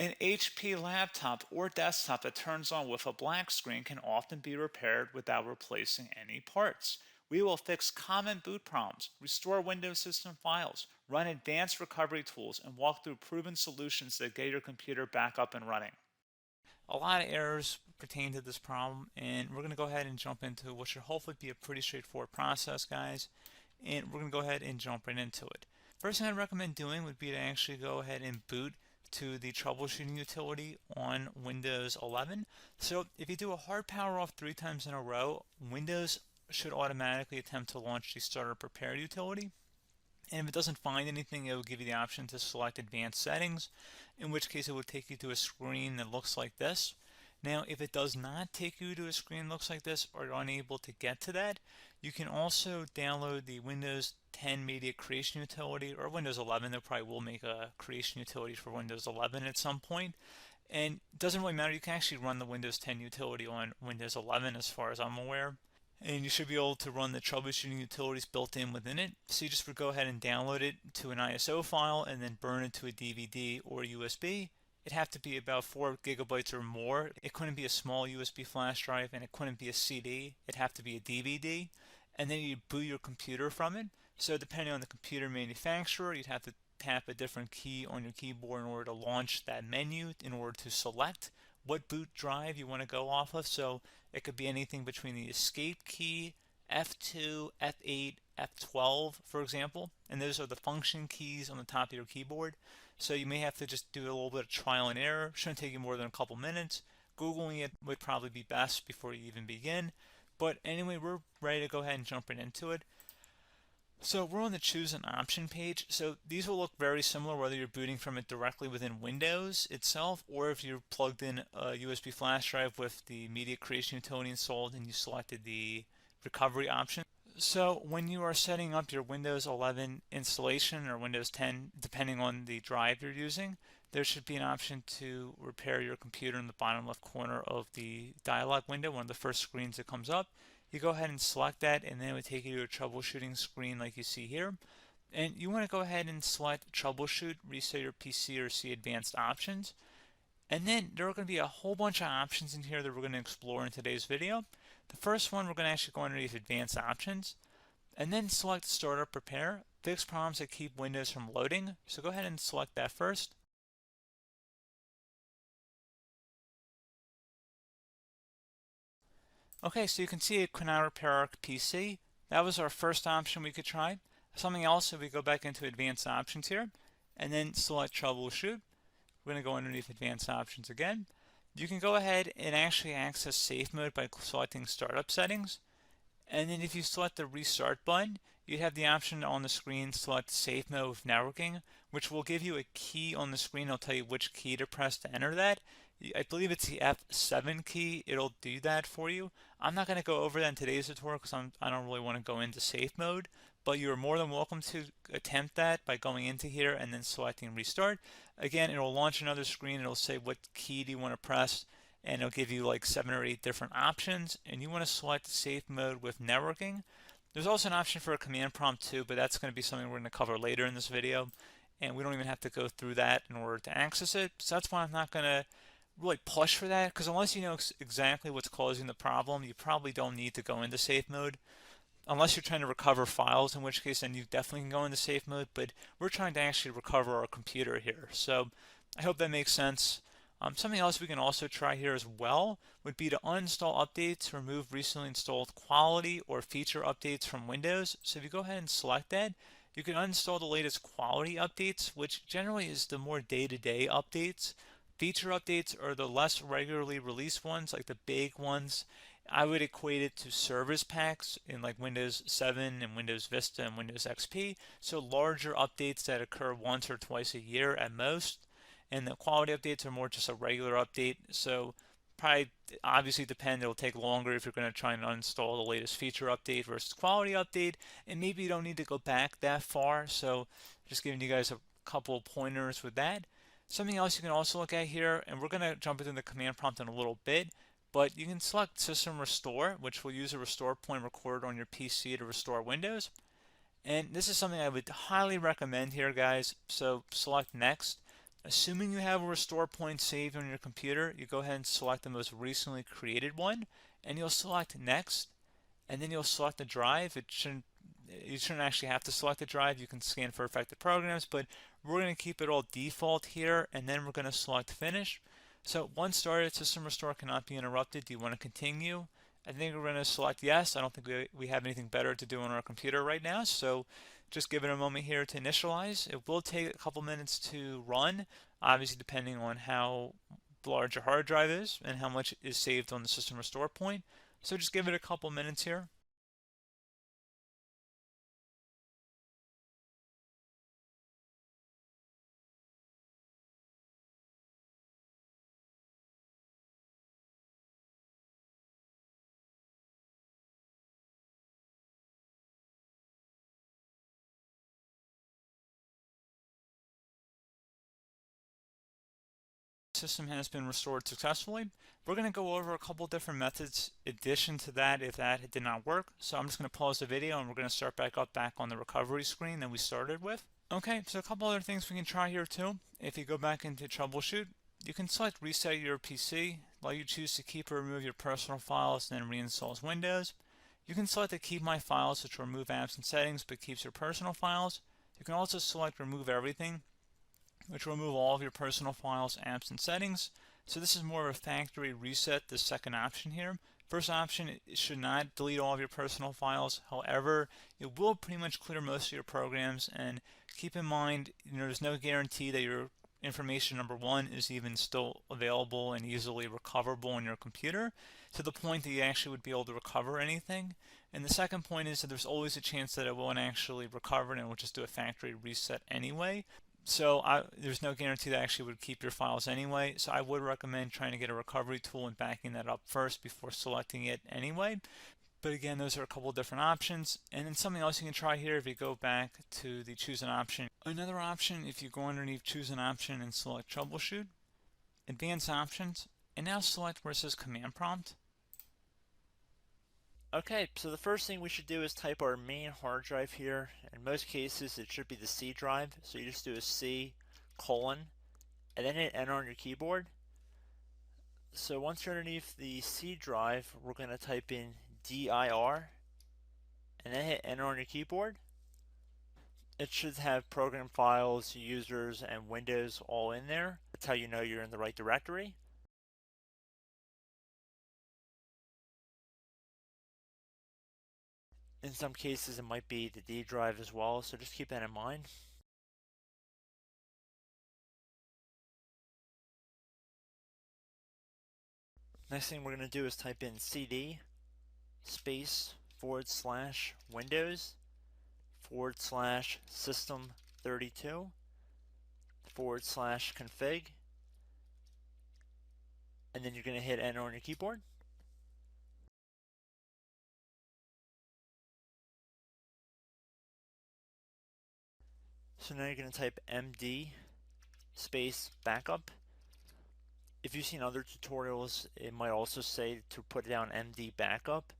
An HP laptop or desktop that turns on with a black screen can often be repaired without replacing any parts. We will fix common boot problems, restore Windows system files, run advanced recovery tools, and walk through proven solutions that get your computer back up and running. A lot of errors pertain to this problem, and we're going to go ahead and jump into what should hopefully be a pretty straightforward process, guys. And we're going to go ahead and jump right into it. First thing I'd recommend doing would be to actually go ahead and boot to the troubleshooting utility on Windows 11. So if you do a hard power off 3 times in a row, Windows should automatically attempt to launch the startup prepare utility. And if it doesn't find anything, it will give you the option to select advanced settings, in which case it would take you to a screen that looks like this. Now, if it does not take you to a screen that looks like this, or you're unable to get to that, you can also download the Windows 10 Media Creation Utility, or Windows 11. They probably will make a creation utility for Windows 11 at some point. And it doesn't really matter, you can actually run the Windows 10 utility on Windows 11 as far as I'm aware. And you should be able to run the troubleshooting utilities built in within it. So you just would go ahead and download it to an ISO file and then burn it to a DVD or USB. It'd have to be about 4 gigabytes or more. It couldn't be a small USB flash drive, and it couldn't be a CD. It'd have to be a DVD. And then you'd boot your computer from it. So depending on the computer manufacturer, you'd have to tap a different key on your keyboard in order to launch that menu, in order to select what boot drive you want to go off of. So it could be anything between the escape key, F2, F8, F12, for example. And those are the function keys on the top of your keyboard. So you may have to just do a little bit of trial and error. Shouldn't take you more than a couple minutes. Googling it would probably be best before you even begin. But anyway, we're ready to go ahead and jump right into it. So we're on the choose an option page. So these will look very similar whether you're booting from it directly within Windows itself, or if you're plugged in a USB flash drive with the media creation utility installed and you selected the recovery option. So when you are setting up your Windows 11 installation or Windows 10, depending on the drive you're using, there should be an option to repair your computer in the bottom left corner of the dialog window, one of the first screens that comes up. You go ahead and select that, and then it would take you to a troubleshooting screen like you see here. And you want to go ahead and select troubleshoot, reset your PC, or see advanced options. And then there are going to be a whole bunch of options in here that we're going to explore in today's video. The first one, we're going to actually go underneath advanced options, and then select startup prepare, fix problems that keep Windows from loading. So go ahead and select that first. Okay, so you can see it could not repair our PC. That was our first option we could try. Something else, if we go back into advanced options here, and then select troubleshoot, we're going to go underneath advanced options again. You can go ahead and actually access safe mode by selecting startup settings. And then if you select the restart button, you have the option on the screen, select safe mode with networking, which will give you a key on the screen. It'll tell you which key to press to enter that. I believe it's the F7 key. It'll do that for you. I'm not going to go over that in today's tutorial because I don't really want to go into safe mode, but you're more than welcome to attempt that by going into here and then selecting restart. Again, it'll launch another screen. It'll say what key do you want to press, and it'll give you like 7 or 8 different options, and you want to select safe mode with networking. There's also an option for a command prompt too, but that's going to be something we're going to cover later in this video, and we don't even have to go through that in order to access it. So that's why I'm not going to really push for that, because unless you know exactly what's causing the problem, you probably don't need to go into safe mode. Unless you're trying to recover files, in which case then you definitely can go into safe mode, but we're trying to actually recover our computer here. So I hope that makes sense. Something else we can also try here as well would be to uninstall updates, remove recently installed quality or feature updates from Windows. So if you go ahead and select that, you can uninstall the latest quality updates, which generally is the more day-to-day updates. Feature updates are the less regularly released ones, like the big ones. I would equate it to service packs in like Windows 7 and Windows Vista and Windows XP. So larger updates that occur once or twice a year at most. And the quality updates are more just a regular update. So probably obviously depend, it'll take longer if you're going to try and uninstall the latest feature update versus quality update. And maybe you don't need to go back that far. So just giving you guys a couple of pointers with that. Something else you can also look at here, and we're going to jump into the command prompt in a little bit, but you can select System Restore, which will use a restore point recorded on your PC to restore Windows. And this is something I would highly recommend here, guys. So select Next. Assuming you have a restore point saved on your computer, you go ahead and select the most recently created one, and you'll select next, and then you'll select the drive. You shouldn't actually have to select the drive. You can scan for affected programs, but we're going to keep it all default here, and then we're going to select finish. So once started, system restore cannot be interrupted. Do you want to continue? I think we're going to select yes. I don't think we have anything better to do on our computer right now, so just give it a moment here to initialize. It will take a couple minutes to run, obviously depending on how large your hard drive is and how much is saved on the system restore point. So just give it a couple minutes here. System has been restored successfully. We're going to go over a couple different methods in addition to that if that did not work. So I'm just going to pause the video and we're going to start back on the recovery screen that we started with. Okay, so a couple other things we can try here too. If you go back into Troubleshoot, you can select Reset Your PC, while you choose to keep or remove your personal files and then reinstalls Windows. You can select to keep my files, which will remove apps and settings but keeps your personal files. You can also select Remove Everything, which will remove all of your personal files, apps, and settings. So this is more of a factory reset, the second option here. First option, it should not delete all of your personal files. However, it will pretty much clear most of your programs. And keep in mind, there's no guarantee that your information, number one, is even still available and easily recoverable on your computer to the point that you actually would be able to recover anything. And the second point is that there's always a chance that it won't actually recover and it will just do a factory reset anyway. So there's no guarantee that actually would keep your files anyway. So I would recommend trying to get a recovery tool and backing that up first before selecting it anyway. But again, those are a couple different options. And then something else you can try here if you go back to the choose an option. Another option, if you go underneath choose an option and select troubleshoot, advanced options, and now select where it says command prompt. Okay, so the first thing we should do is type our main hard drive here. In most cases, it should be the C drive. So you just do a C colon and then hit enter on your keyboard. So once you're underneath the C drive, we're going to type in dir and then hit enter on your keyboard. It should have program files, users, and Windows all in there. That's how you know you're in the right directory. In some cases, it might be the D drive as well, so just keep that in mind. Next thing we're going to do is type in cd space / Windows / system32 / config, and then you're going to hit enter on your keyboard. So now you're going to type md space backup. If you've seen other tutorials, it might also say to put down md backup.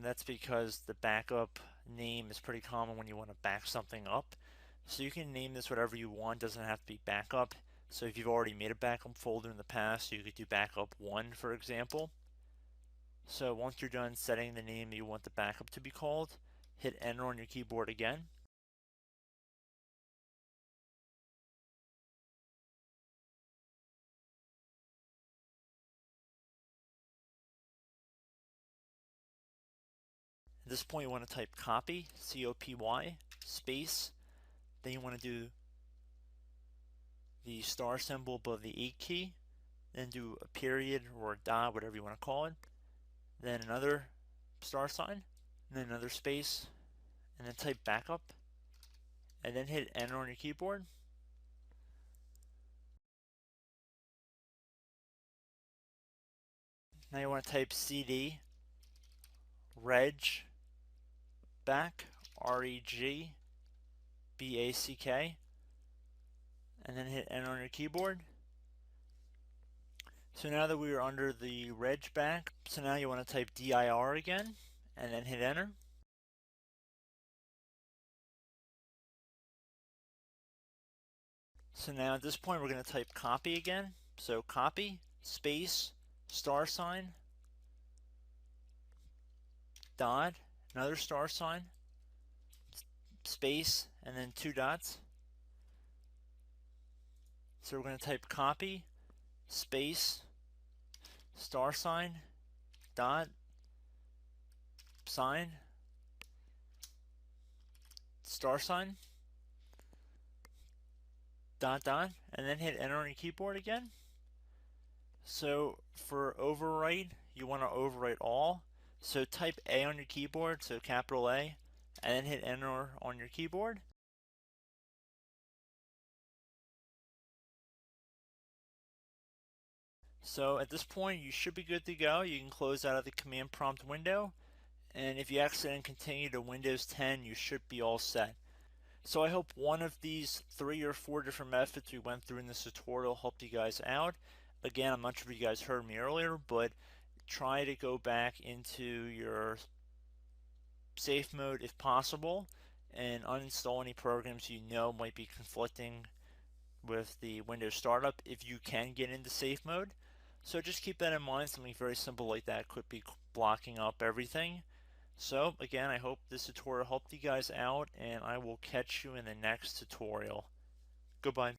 That's because the backup name is pretty common when you want to back something up. So you can name this whatever you want, doesn't have to be backup. So if you've already made a backup folder in the past, you could do backup 1, for example. So once you're done setting the name you want the backup to be called, hit enter on your keyboard again. At this point you want to type copy, C-O-P-Y, space, then you want to do the star symbol above the 8 key, then do a period or a dot, whatever you want to call it, then another star sign, and then another space, and then type backup, and then hit enter on your keyboard. Now you want to type cd reg back, R-E-G-B-A-C-K, and then hit enter on your keyboard. So now that we are under the reg back, so now you want to type dir again, and then hit enter. So now at this point we're going to type copy again. So copy, space, star sign, dot, another star sign, space, and then 2 dots. So we're going to type copy, space, star sign, dot, sign, star sign, dot, dot, and then hit enter on your keyboard again. So for overwrite, you want to overwrite all. So type A on your keyboard, so capital A, and then hit enter on your keyboard. So at this point, you should be good to go. You can close out of the command prompt window, and if you accidentally continue to Windows 10, you should be all set. So I hope one of these 3 or 4 different methods we went through in this tutorial helped you guys out. Again, I'm not sure if you guys heard me earlier, but try to go back into your safe mode if possible and uninstall any programs you know might be conflicting with the Windows startup if you can get into safe mode. So just keep that in mind. Something very simple like that could be blocking up everything. So again, I hope this tutorial helped you guys out, and I will catch you in the next tutorial. Goodbye.